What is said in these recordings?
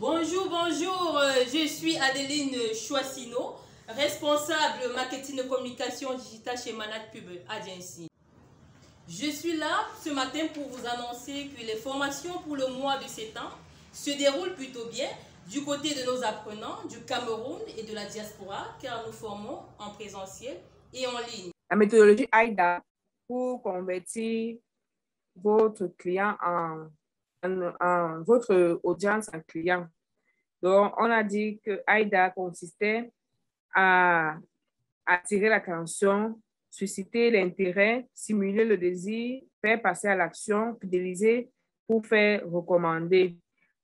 Bonjour, bonjour, je suis Adeline Chouassino, responsable marketing et communication digitale chez Manat Pub Agency. Je suis là ce matin pour vous annoncer que les formations pour le mois de septembre se déroulent plutôt bien du côté de nos apprenants du Cameroun et de la diaspora, car nous formons en présentiel et en ligne. La méthodologie AIDA pour convertir votre client votre audience en client. Donc, on a dit que AIDA consistait à attirer l'attention, susciter l'intérêt, stimuler le désir, faire passer à l'action, fidéliser pour faire recommander.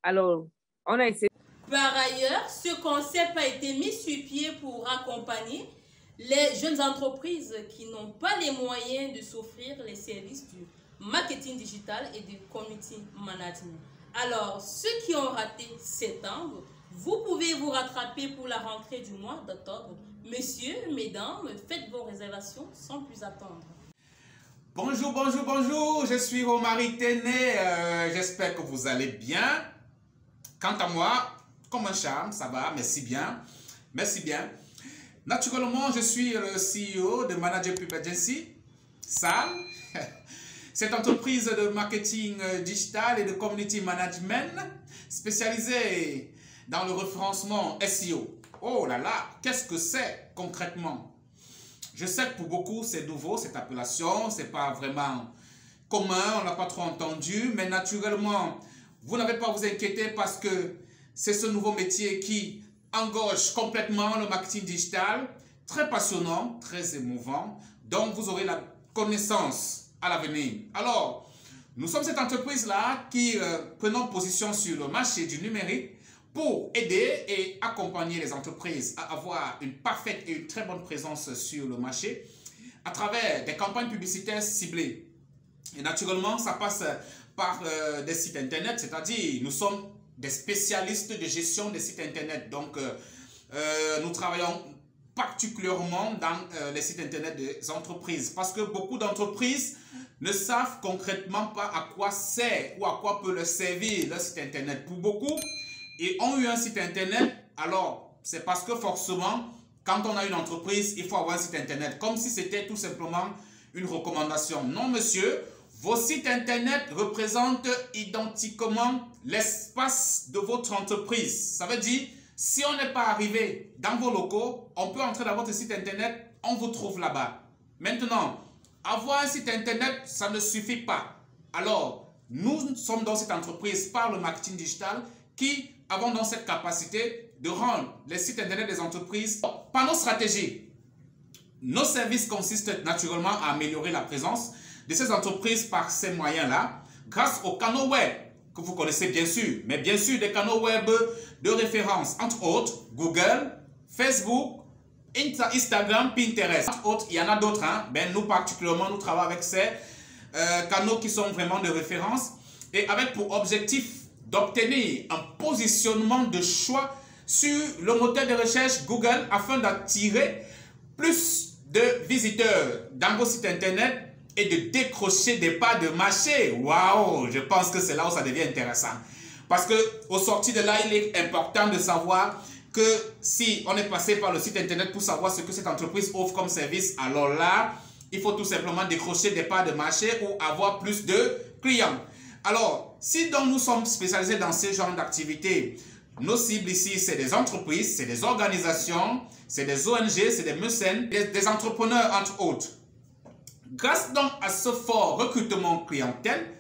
Alors, on a essayé. Par ailleurs, ce concept a été mis sur pied pour accompagner les jeunes entreprises qui n'ont pas les moyens de s'offrir les services du marketing digital et du community management. Alors, ceux qui ont raté septembre, vous pouvez vous rattraper pour la rentrée du mois d'octobre. Messieurs, mesdames, faites vos réservations sans plus attendre. Bonjour, bonjour, bonjour, je suis Romary Téné, j'espère que vous allez bien. Quant à moi, comme un charme, ça va, merci bien, merci bien. Naturellement, je suis le CEO de Manat Pub Agency, SAL. Cette entreprise de marketing digital et de community management spécialisée dans le référencement SEO. Oh là là, qu'est-ce que c'est concrètement? Je sais que pour beaucoup, c'est nouveau, cette appellation, c'est pas vraiment commun, on n'a pas trop entendu, mais naturellement, vous n'avez pas à vous inquiéter parce que c'est ce nouveau métier qui engorge complètement le marketing digital, très passionnant, très émouvant, donc vous aurez la connaissance à l'avenir. Alors, nous sommes cette entreprise-là qui prenons position sur le marché du numérique pour aider et accompagner les entreprises à avoir une parfaite et une très bonne présence sur le marché à travers des campagnes publicitaires ciblées. Et naturellement, ça passe par des sites internet, c'est-à-dire nous sommes des spécialistes de gestion des sites internet. Donc, nous travaillons particulièrement dans les sites internet des entreprises parce que beaucoup d'entreprises ne savent concrètement pas à quoi sert ou à quoi peut leur servir leur site internet. Pour beaucoup, ils ont eu un site internet, alors c'est parce que forcément, quand on a une entreprise, il faut avoir un site internet, comme si c'était tout simplement une recommandation. Non monsieur, vos sites internet représentent identiquement l'espace de votre entreprise. Ça veut dire, si on n'est pas arrivé dans vos locaux, on peut entrer dans votre site internet, on vous trouve là-bas. Maintenant, avoir un site internet, ça ne suffit pas. Alors, nous sommes dans cette entreprise par le marketing digital qui avons donc cette capacité de rendre les sites internet des entreprises par nos stratégies. Nos services consistent naturellement à améliorer la présence de ces entreprises par ces moyens-là, grâce aux canaux web que vous connaissez bien sûr, mais bien sûr des canaux web de référence, entre autres Google, Facebook, Instagram, Pinterest. Entre autres, il y en a d'autres, hein? Ben, nous particulièrement, nous travaillons avec ces canaux qui sont vraiment de référence et avec pour objectif d'obtenir un positionnement de choix sur le moteur de recherche Google afin d'attirer plus de visiteurs dans vos sites internet et de décrocher des parts de marché. Waouh, je pense que c'est là où ça devient intéressant. Parce que au sorti de là, il est important de savoir que si on est passé par le site internet pour savoir ce que cette entreprise offre comme service, alors là, il faut tout simplement décrocher des parts de marché ou avoir plus de clients. Alors, si donc nous sommes spécialisés dans ce genre d'activités, nos cibles ici, c'est des entreprises, c'est des organisations, c'est des ONG, c'est des mécènes, des entrepreneurs entre autres. Grâce donc à ce fort recrutement clientèle,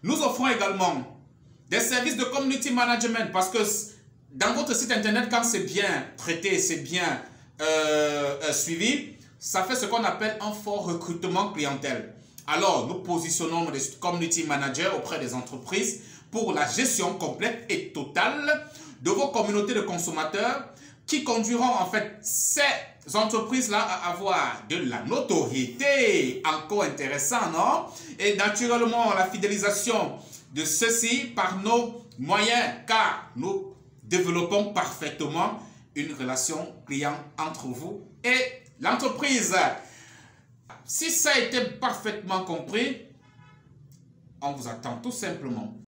nous offrons également des services de community management parce que dans votre site internet, quand c'est bien traité, c'est bien suivi, ça fait ce qu'on appelle un fort recrutement clientèle. Alors, nous positionnons des community managers auprès des entreprises pour la gestion complète et totale de vos communautés de consommateurs qui conduiront en fait ces entreprises-là à avoir de la notoriété. Encore intéressant, non? Et naturellement, la fidélisation de ceux-ci par nos moyens, car nous développons parfaitement une relation client entre vous et l'entreprise. Si ça a été parfaitement compris, on vous attend tout simplement